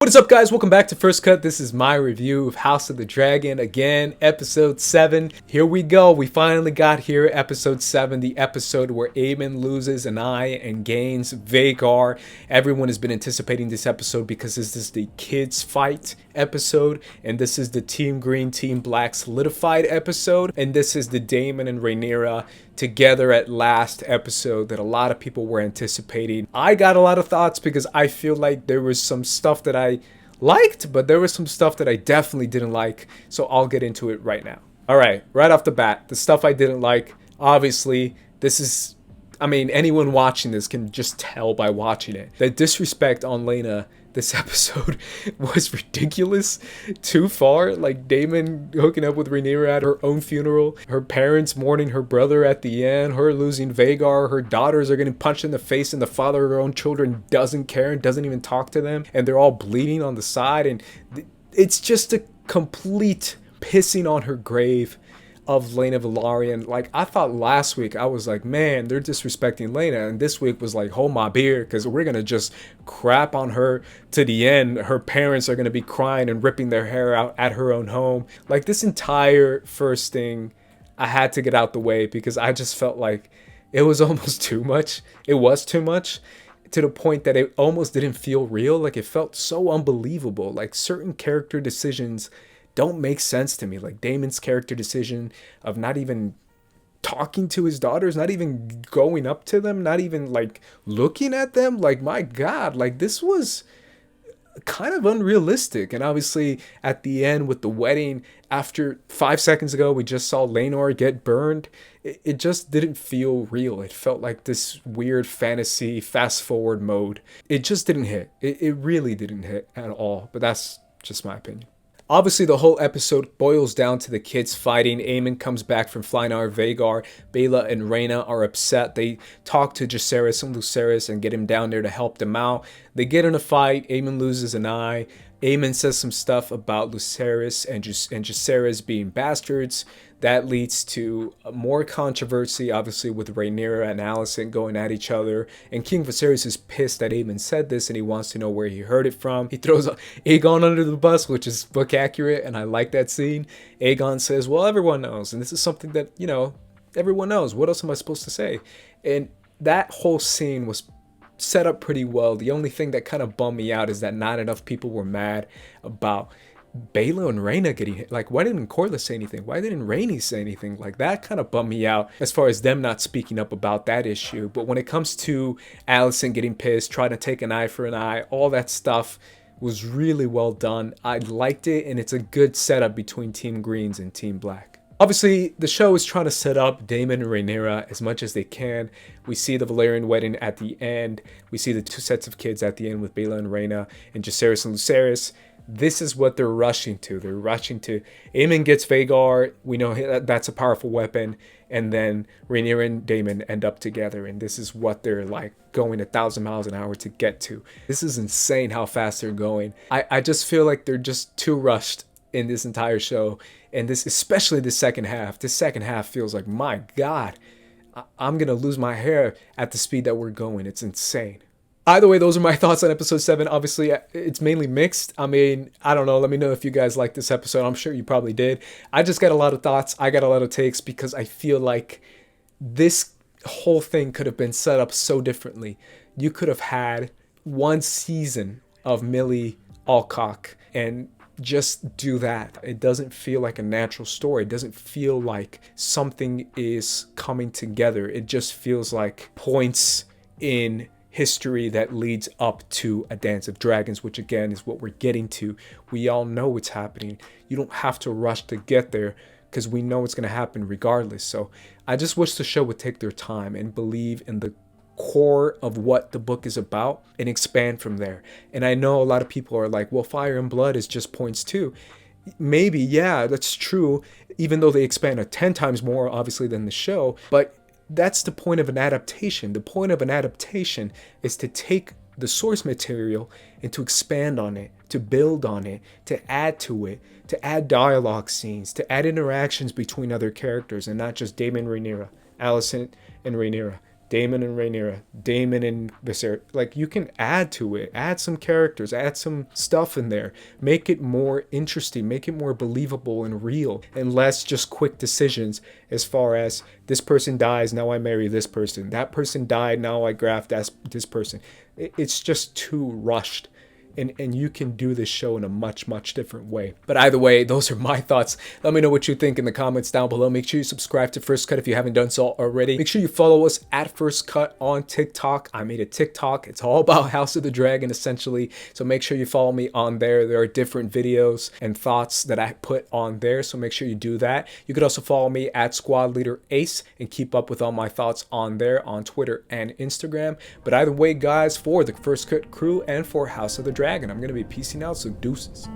What is up, guys? Welcome back to First Cut. This is my review of House of the Dragon. Again, episode 7. Here we go. We finally got here. Episode 7, the episode where Aemon loses an eye and gains Vhagar. Everyone has been anticipating this episode because this is the kids fight episode, and this is the Team Green, Team Black solidified episode, and this is the Daemon and Rhaenyra together at last episode that a lot of people were anticipating. I got a lot of thoughts because I feel like there was some stuff that I liked, but there was some stuff that I definitely didn't like, so I'll get into it right now. Alright, right off the bat, the stuff I didn't like, obviously, anyone watching this can just tell by watching it. The disrespect on Laena this episode was ridiculous, too far. Like Daemon hooking up with Rhaenyra at her own funeral, her parents mourning her brother at the end, her losing Vhagar, her daughters are getting punched in the face, and the father of her own children doesn't care and doesn't even talk to them, and they're all bleeding on the side, and it's just a complete pissing on her grave of Laena Velaryon. Like, I thought last week, I was like, man, they're disrespecting Laena, and this week was like, hold my beer, because we're gonna just crap on her to the end. Her parents are gonna be crying and ripping their hair out at her own home. Like, this entire first thing, I had to get out the way because I just felt like it was almost too much. It was too much, to the point that it almost didn't feel real. Like, it felt so unbelievable. Like, certain character decisions don't make sense to me. Like Daemon's character decision of not even talking to his daughters, not even going up to them, not even like looking at them. Like, my God, like this was kind of unrealistic. And obviously at the end with the wedding, after 5 seconds ago we just saw Laenor get burned, it just didn't feel real. It felt like this weird fantasy fast forward mode. It just didn't hit. It really didn't hit at all. But that's just my opinion. Obviously, the whole episode boils down to the kids fighting. Aemon comes back from flying out Vhagar. Baela and Rhaena are upset. They talk to Jacaerys and Lucerys and get him down there to help them out. They get in a fight. Aemon loses an eye. Aemon says some stuff about Lucerys and Jacaerys being bastards. That leads to more controversy, obviously, with Rhaenyra and Alicent going at each other. And King Viserys is pissed that Aemon said this, and he wants to know where he heard it from. He throws Aegon under the bus, which is book accurate, and I like that scene. Aegon says, well, everyone knows, and this is something that, everyone knows. What else am I supposed to say? And that whole scene was set up pretty well. The only thing that kind of bummed me out is that not enough people were mad about Baela and Rhaena getting hit. Like, why didn't Corlys say anything? Why didn't Rhaenys say anything? Like, that kind of bummed me out as far as them not speaking up about that issue. But when it comes to Alicent getting pissed, trying to take an eye for an eye, all that stuff was really well done. I liked it, and it's a good setup between Team Greens and Team Black. Obviously, the show is trying to set up Daemon and Rhaenyra as much as they can. We see the Valyrian wedding at the end. We see the two sets of kids at the end with Baela and Rhaena and Jacaerys and Lucerys. This is what they're rushing to. They're rushing to. Aemon gets Vhagar. We know that's a powerful weapon. And then Rhaenyra and Daemon end up together. And this is what they're like going 1,000 miles an hour to get to. This is insane how fast they're going. I just feel like they're just too rushed in this entire show. And this, especially the second half. This second half feels like, my God, I'm going to lose my hair at the speed that we're going. It's insane. Either way, those are my thoughts on episode 7. Obviously, it's mainly mixed. I don't know. Let me know if you guys like this episode. I'm sure you probably did. I just got a lot of thoughts. I got a lot of takes because I feel like this whole thing could have been set up so differently. You could have had one season of Millie Alcock and just do that. It doesn't feel like a natural story. It doesn't feel like something is coming together. It just feels like points in history that leads up to a Dance of Dragons, which again is what we're getting to. We all know what's happening. You don't have to rush to get there because we know it's going to happen regardless. So I just wish the show would take their time and believe in the core of what the book is about and expand from there. And I know a lot of people are like, well, Fire and Blood is just points too. Maybe, yeah, that's true, even though they expand 10 times more obviously than the show. But that's the point of an adaptation. The point of an adaptation is to take the source material and to expand on it, to build on it, to add to it, to add dialogue scenes, to add interactions between other characters and not just Daemon and Rhaenyra, Alicent and Rhaenyra. Daemon and Rhaenyra, Daemon and Viserys. Like, you can add to it, add some characters, add some stuff in there, make it more interesting, make it more believable and real, and less just quick decisions as far as this person dies, now I marry this person, that person died, now I graft this person. It's just too rushed. And you can do this show in a much, much different way. But either way, those are my thoughts. Let me know what you think in the comments down below. Make sure you subscribe to First Cut if you haven't done so already. Make sure you follow us at First Cut on TikTok. I made a TikTok. It's all about House of the Dragon, essentially. So make sure you follow me on there. There are different videos and thoughts that I put on there. So make sure you do that. You could also follow me at Squad Leader Ace and keep up with all my thoughts on there on Twitter and Instagram. But either way, guys, for the First Cut crew and for House of the Dragon, I'm going to be peacing out, so deuces.